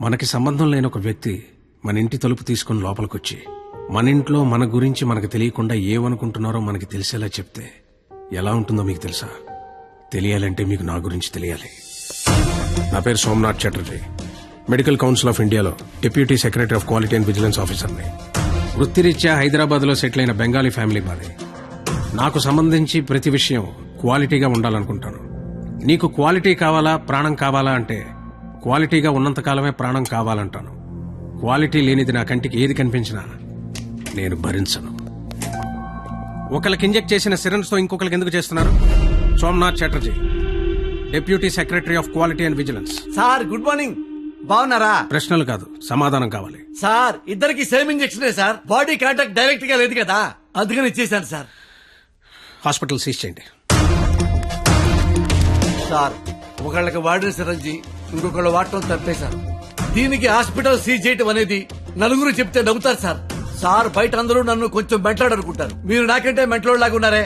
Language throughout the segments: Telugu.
మనకి సంబంధం లేని ఒక వ్యక్తి మన ఇంటి తలుపు తీసుకుని లోపలికొచ్చి మన ఇంట్లో మన గురించి మనకు తెలియకుండా ఏమనుకుంటున్నారో మనకి తెలిసేలా చెప్తే ఎలా ఉంటుందో మీకు తెలుసా? తెలియాలంటే మీకు నా గురించి తెలియాలి. నా పేరు Somnath Chatterjee. Medical council of ఇండియాలో deputy secretary of quality and vigilance ఆఫీసర్ని. వృత్తిరీత్యా హైదరాబాద్లో సెటిల్ అయిన బెంగాలీ ఫ్యామిలీ మాది. నాకు సంబంధించి ప్రతి విషయం క్వాలిటీగా ఉండాలనుకుంటాను. నీకు క్వాలిటీ కావాలా, ప్రాణం కావాలా అంటే క్వాలిటీగా ఉన్నంతకాలమే ప్రాణం కావాలంటాను. క్వాలిటీ లేనిది నా కంటికి ఏది కనిపించినా నేను భరించను. ఒకరికి ఇంజెక్ట్ చేసిన సిరంజ్ తో ఇంకొకరికి ఎందుకు చేస్తున్నారు? Somnath Chatterjee, deputy secretary of quality and vigilance. Sir good morning. బాగున్నారా? ప్రశ్నలు కాదు, సమాధానం కావాలి. సార్ ఇద్దరికి same injection sir. Body contact direct గా లేదు కదా, అందుకని ఇచ్చేసాను సార్. హాస్పిటల్ సీజ్ చేయండి. సార్ ఒకళ్ళకి వాడిన సిరంజి ఇంకొకళ్ళు వాడటం తప్పేశారు. దీనికి హాస్పిటల్ సీజ్ చేయటం అనేది నలుగురు చెప్తే నవ్వుతారు సార్. సార్ బయట అందరూ నన్ను కొంచెం మెంట్లాడనుకుంటారు. మీరు నాకంటే మెంట్లోలాగా ఉన్నారే,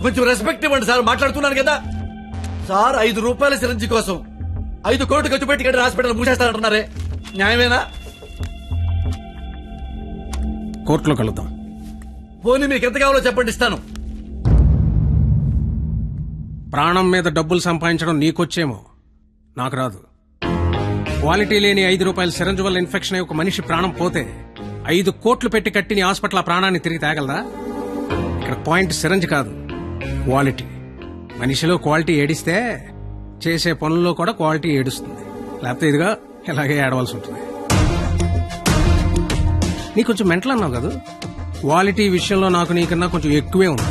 కొంచెం రెస్పెక్ట్ ఇవ్వండి సార్. మాట్లాడుతున్నాను కదా సార్. 5 రూపాయల సిరంజి కోసం 5 కోట్లు ఖర్చు పెట్టి కట్టిన హాస్పిటల్ మూసేస్తారంటున్నారే, న్యాయమేనా? కోర్టులో కలుద్దాం. పోనీ మీకు ఎంత కావాలో చెప్పండి, ఇస్తాను. ప్రాణం మీద డబ్బులు సంపాదించడం నీకొచ్చేమో, నాకు రాదు. క్వాలిటీ లేని 5 రూపాయల సిరంజ్ వల్ల ఇన్ఫెక్షన్ అయ్యి ఒక మనిషి ప్రాణం పోతే 5 కోట్లు పెట్టి కట్టిన హాస్పిటల్ ఆ ప్రాణాన్ని తిరిగి తేగలదా? ఇక్కడ పాయింట్ సిరంజ్ కాదు, క్వాలిటీ. మనిషిలో క్వాలిటీ ఏడిస్తే చేసే పనుల్లో కూడా క్వాలిటీ ఏడుస్తుంది. లేకపోతే ఇదిగా ఇలాగే ఏడవలసి ఉంటుంది. నీ కొంచెం మెంటల్ అన్నావు కదా, క్వాలిటీ విషయంలో నాకు నీకన్నా కొంచెం ఎక్కువే ఉంది.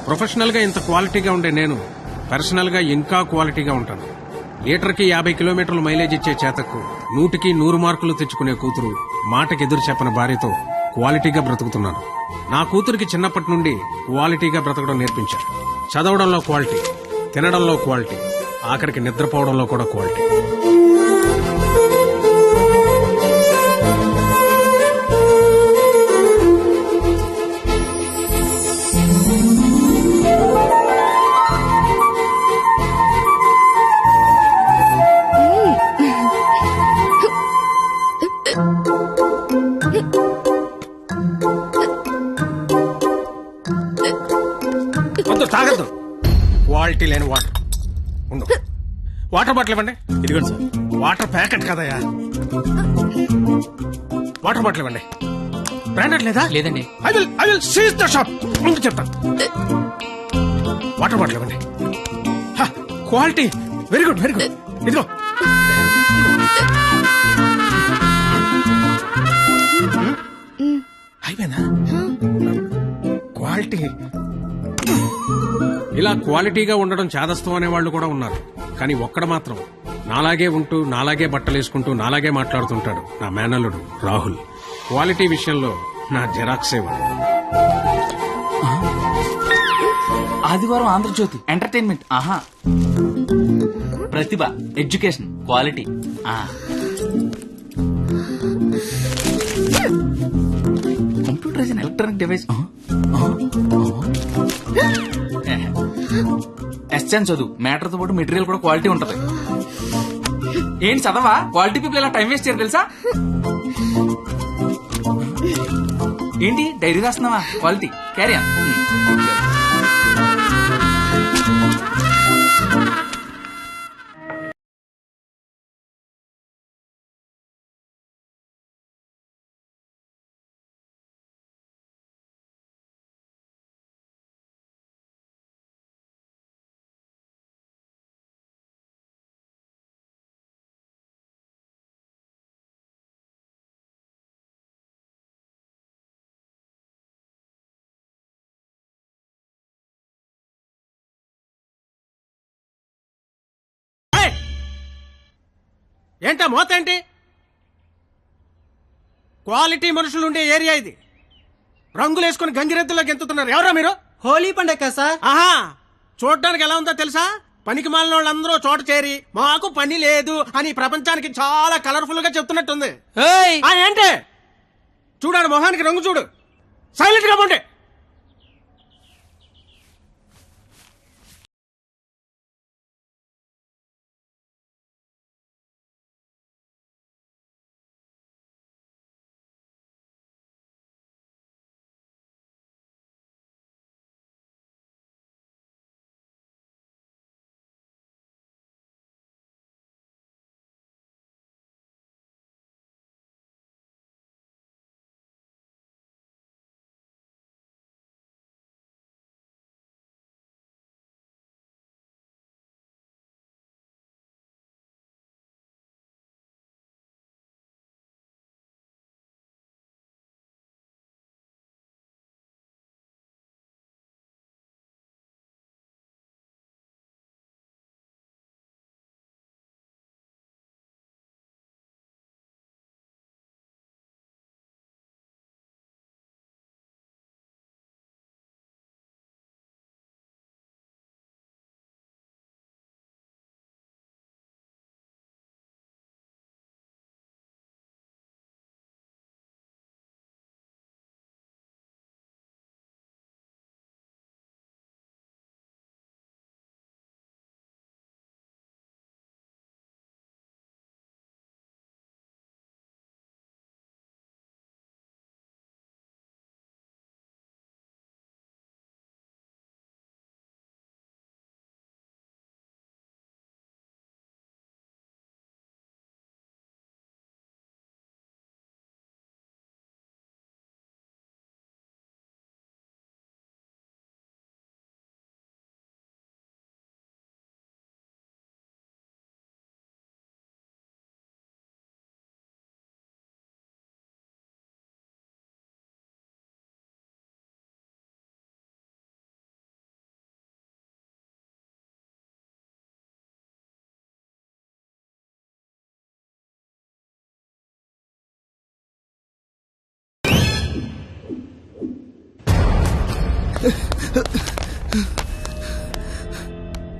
ప్రొఫెషనల్ గా ఇంత క్వాలిటీగా ఉండే నేను పర్సనల్ గా ఇంకా క్వాలిటీగా ఉంటాను. లీటర్కి 50 కిలోమీటర్లు మైలేజ్ ఇచ్చే చేతకు 100కి 100 మార్కులు తెచ్చుకునే కూతురు, మాటకి ఎదురు చెప్పని భార్యతో క్వాలిటీగా బ్రతుకుతున్నాను. నా కూతురికి చిన్నప్పటి నుండి క్వాలిటీగా బ్రతకడం నేర్పించారు. చదవడంలో క్వాలిటీ, తినడంలో క్వాలిటీ, ఆఖరికి నిద్రపోవడంలో కూడా క్వాలిటీ. వద్దు, తాగద్దు. క్వాలిటీ లేని వాటర్ ఉండు. వాటర్ బాటిల్ ఇవ్వండి. ఇదిగోండి సార్. వాటర్ ప్యాకెట్ కదయా, వాటర్ బాటిల్ ఇవ్వండి. బ్రాండెడ్ లేదా? లేదండి. I will seize the shop. ముందు చెప్తాను. వాటర్ బాటిల్ ఇవ్వండి. Quality very good, very good. ఇదిగో. అయిపోయిందా? క్వాలిటీ. ఇలా క్వాలిటీగా ఉండడం చాదస్తం అనే వాళ్ళు కూడా ఉన్నారు. కానీ ఒక్కడ మాత్రం నాలాగే ఉంటూ, నాలాగే బట్టలేసుకుంటూ, నాలాగే మాట్లాడుతుంటాడు. నా మేనల్లుడు రాహుల్. క్వాలిటీ విషయంలో నా జెరాక్సే వాడు. ఆదివారం ఆంధ్రజ్యోతి ఎంటర్టైన్మెంట్. ఆహా. ప్రతిభ, education, quality. Computer is an electronic device. ఎస్ఎన్ చదువు, మ్యాటర్ తో పాటు మెటీరియల్ కూడా క్వాలిటీ ఉంటది. ఏంటి చదవా? క్వాలిటీ పీపుల్ ఇలా టైం వేస్ట్ చేయరు తెలుసా? ఏంటి డైరీ రాస్తున్నావా? క్వాలిటీ. Carry on. ఏంటా మోత ఏంటి? క్వాలిటీ మనుషులు ఉండే ఏరియా ఇది. రంగులు వేసుకుని గంగిరెద్దులో గెంతుతున్నారు. ఎవరా మీరు? హోలీ పండగ సార్. ఆహా, చూడడానికి ఎలా ఉందో తెలుసా? పనికి మాలిన వాళ్ళందరూ చోట చేరి మాకు పని లేదు అని ప్రపంచానికి చాలా కలర్ఫుల్ గా చెప్తున్నట్టుంది. ఏంటి చూడాలి, మొహానికి రంగు చూడు. సైలెంట్ గా ఉండే.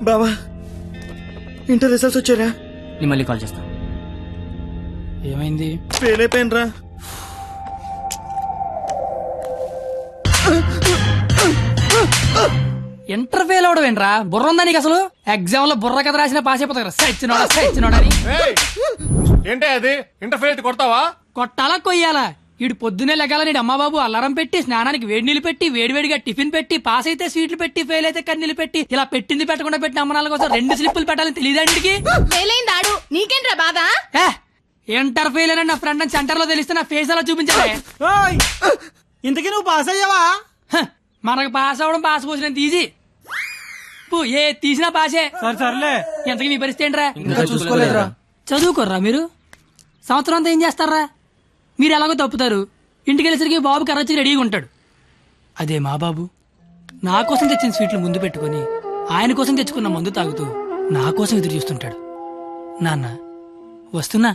బావా ఇంటర్ రిజల్ట్స్ వచ్చారా? నేను మళ్ళీ కాల్ చేస్తాను. ఏమైంది? ఫెయిల్ అయిపోయినరా. ఇంటర్ ఫెయిల్ అవడం ఏంట్రా? బుర్ర ఉందా నీకు అసలు? ఎగ్జామ్ లో బుర్ర కథ రాసిన పాస్ అయిపోతారు. సచ్చినోడా అని ఏంటే అది ఇంటర్ఫేర్ కొడతావా? కొట్టాలా కొయ్యాలా? ఇటు పొద్దునే లెగాల నీడు అమ్మబాబు అలారం పెట్టి స్నానానికి వేడి నీళ్ళు పెట్టి వేడివేడిగా టిఫిన్ పెట్టి పాస్ అయితే స్వీట్లు పెట్టి ఫెయిల్ అయితే కన్నీళ్ళు పెట్టి ఇలా పెట్టింది పెట్టకుండా పెట్టిన అమ్మనాల కోసం 2 స్లిప్పులు పెట్టాలని తెలియదండికి. ఫెయిలైందాడు నీకేంట్రా బాధ? ఇంటర్ ఫెయిల్ అని నా ఫ్రెండ్ అని సెంటర్ లో తెలిస్తే నా ఫేస్ అలా చూపించాలి. ఇంతకీ నువ్వు పాస్ అయ్యావా? మనకు పాస్ అవడం పాస్ పోసినంత ఈజీ. ఏ తీసినా పాసే. సర్లే. ఎంతకీ మీ పరిస్థితి ఏంట్రా? ఇంకా చూసుకోలేదురా. చదువుకోర్రా మీరు? సంవత్సరం అంతా ఏం చేస్తారా? మీరు ఎలాగో తప్పుతారు, ఇంటికి వెళ్ళేసరికి బాబు కర్రొచ్చి రెడీగా ఉంటాడు. అదే మా బాబు నా కోసం తెచ్చిన స్వీట్లు ముందు పెట్టుకుని ఆయన కోసం తెచ్చుకున్న మందు తాగుతూ నా కోసం ఎదురు చూస్తుంటాడు. నాన్న వస్తున్నా.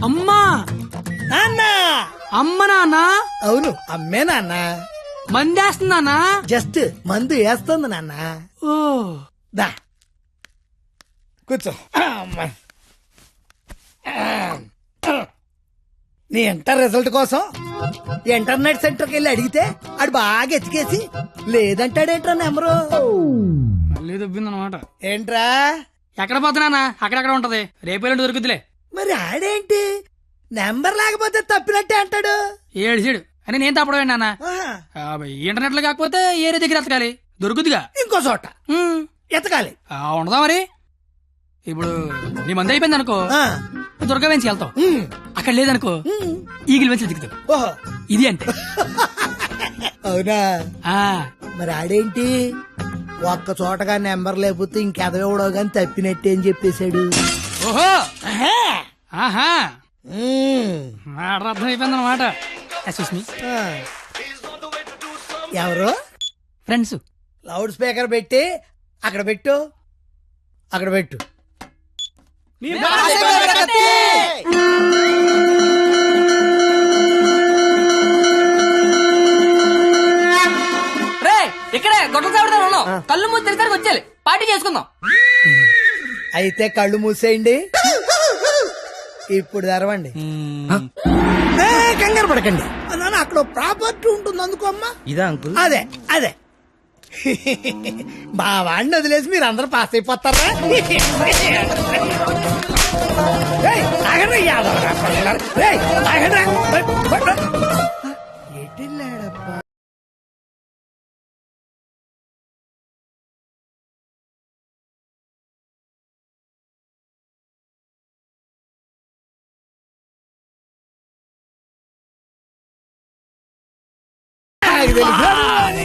అమ్మా నాన్న. అమ్మ నాన్న. అవును అమ్మే నాన్న. మందేస్తున్నానా? జస్ట్ మందు వేస్తుంది నాన్న. ఓ దా కూర్చో. అమ్మా. నీ ఇంటర్ రిజల్ట్ కోసం ఇంటర్నెట్ సెంటర్కి వెళ్ళి అడిగితే ఆడు బాగా ఎతికేసి లేదంటాడేంట్రా నెంబరు. మళ్ళీ దొబ్బిందనమాట. ఏంట్రా? ఎక్కడ పోతున్నానా? అక్కడక్కడ ఉంటది, రేపేళ్ళు దొరుకుతులే. మరి ఆడేంటి నెంబర్ లేకపోతే తప్పినట్టే అంటాడు. ఏడు అని నేను తప్పడం నాన్న. ఆహా. ఇంటర్నెట్ లో కాకపోతే ఏరే దగ్గర ఎతకాలి, దొరుకుతుగా. ఇంకో చోట ఎతకాలి. ఉండదా మరి? ఇప్పుడు నీ మంది అయిపోయింది అనుకో, ఆ. దుర్గా వెంచి వెళ్తావు. అక్కడ లేదనుకో ఈగిల్ వెంచి దిగుతావు. ఓహో ఇది అంటే. అవునా? ఆ మరి ఆడేంటి ఒక్క చోటగా నెంబర్ లేకపోతే ఇంకెదవడో గాని తప్పినట్టే అని చెప్పేశాడు. ఓహో ఆహా ఉమ్. మాట అర్థం అయిపోయింది అనమాట. సుస్మి ఆ. ఎవరు? ఫ్రెండ్స్. లౌడ్ స్పీకర్ పెట్టి అక్కడ పెట్టు, అక్కడ పెట్టు. రే ఇక్కడే గొడవ చావడతా ఉన్నాం. కళ్ళు మూసి తెరిసరికి వచ్చేయాలి, పార్టీ చేసుకుందాం. అయితే కళ్ళు మూసేయండి, ఇప్పుడు తెరవండి. కంగారు పడకండి నాన్న, అక్కడ ప్రాపర్టీ ఉంటుంది అందుకో అమ్మా. ఇదా అంకుల్? అదే అదే. మా వాడిని వదిలేసి మీరు అందరూ పాస్ అయిపోతారా? ఏయ్, ఆగండి, యాదవరా పిల్లలు. ఏయ్, ఆగండి. ఎటెళ్ళాడప్పా?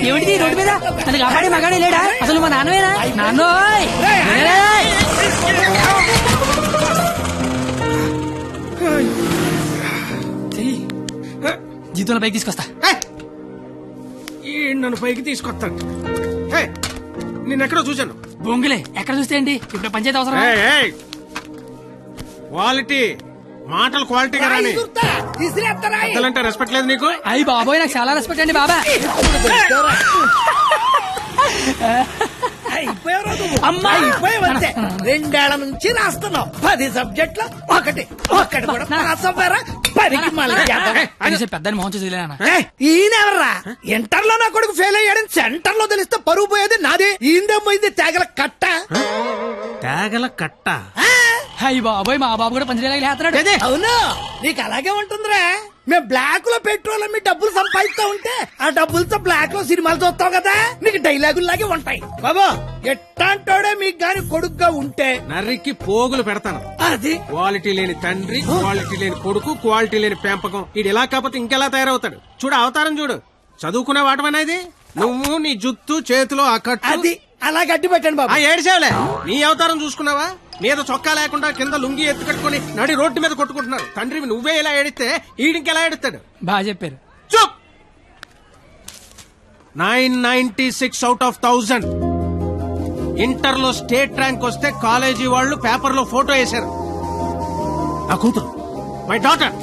ఏమిటి రోడ్డు మీద నన్ను కాపాడి మగాడే లేడా? అసలు మా నాన్నవేనా? నాన్నోయ్ జీతంలో పైకి తీసుకొస్తా. నన్ను పైకి తీసుకొస్తాడు. నేనెక్కడో చూశాను. బొంగులే ఎక్కడ చూస్తే ఏంటి? ఇప్పుడు పంచాయతీ అవసరం. క్వాలిటీ మాటలు క్వాలిటీగా రాని. తీసుకురేస్తారా? పెద్దలంటే రెస్పెక్ట్ లేదు నీకు? అయ్యి బాబోయ్, నాకు చాలా రెస్పెక్ట్ అండి బాబా. అమ్మా! అయిపోయావంతే. 2 ఏళ్ల నుంచి రాస్తున్నావు 10 సబ్జెక్టులు, ఒకటి కూడా పాస్ అవ్వరా? పనికి మళ్ళీ కనీసం పెద్దని మోహన్ చూసి ఈయనెవర్రా? ఇంటర్ లో నా కొడుకు ఫెయిల్ అయ్యాడని సెంటర్ లో తెలిస్తే పరువు పోయేది నాది. ఈందేమైంది తేగల కట్ట. తేగల కట్ట. అయ్యి బాబోయ్, మా బాబు కూడా పంచలేలాగా లేస్తున్నాడు. అవును, నీకు అలాగే ఉంటుందిరా. మేము బ్లాక్ లో పెట్రోల్ మీ డబ్బులు సంపాదిస్తా ఉంటే ఆ డబ్బులతో బ్లాక్ లో సినిమాలు చూస్తావు కదా, నీకు డైలాగుల్లాగే ఉంటాయి. బాబా ఎట్టాంటోడే మీకు గాని కొడుకుగా ఉంటే నర్రికి పోగులు పెడతాను. అది క్వాలిటీ లేని తండ్రి, క్వాలిటీ లేని కొడుకు, క్వాలిటీ లేని పెంపకం. ఇది ఎలా కాకపోతే ఇంకెలా తయారవుతాడు? చూడు అవతారం చూడు. చదువుకునే వాటమేనా ఇది? నువ్వు నీ జుత్తు చేతిలో ఆ కట్టు. అది అలా గట్టి పెట్టండి బాబా. ఏడిసేవలే, నీ అవతారం చూసుకున్నావా? మీద చొక్కా లేకుండా కింద లుంగి ఎత్తు కట్టుకుని నడి రోడ్డు మీద కొట్టుకుంటున్నారు. తండ్రివి నువ్వే ఇలా ఏడిస్తే ఈడింకెలా ఏడుస్తాడు? బాగా చెప్పారు. చూప్. 996 అవుట్ ఆఫ్ 1000. ఇంటర్ లో స్టేట్ ర్యాంక్ వస్తే కాలేజీ వాళ్ళు పేపర్ లో ఫోటో వేశారు. నా కూతురు, మై డాటర్.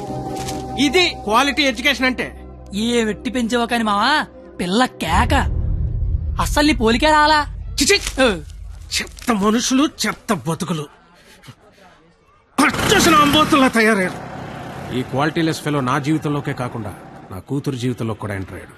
ఇది క్వాలిటీ ఎడ్యుకేషన్ అంటే. ఏ వెట్టి పెంచావో కాని మావా పిల్ల కేక అస్సలు నీ పోలికే రాలా. చిచి! ఓ, చెత్త మనుషులు, చెత్త బతుకులు, పచ్చసిన అంబోతుల్లా తయారయ్యారు. ఈ క్వాలిటీలెస్ ఫెలో నా జీవితంలోకే కాకుండా నా కూతురు జీవితంలో కూడా ఎంటర్ అయ్యాడు.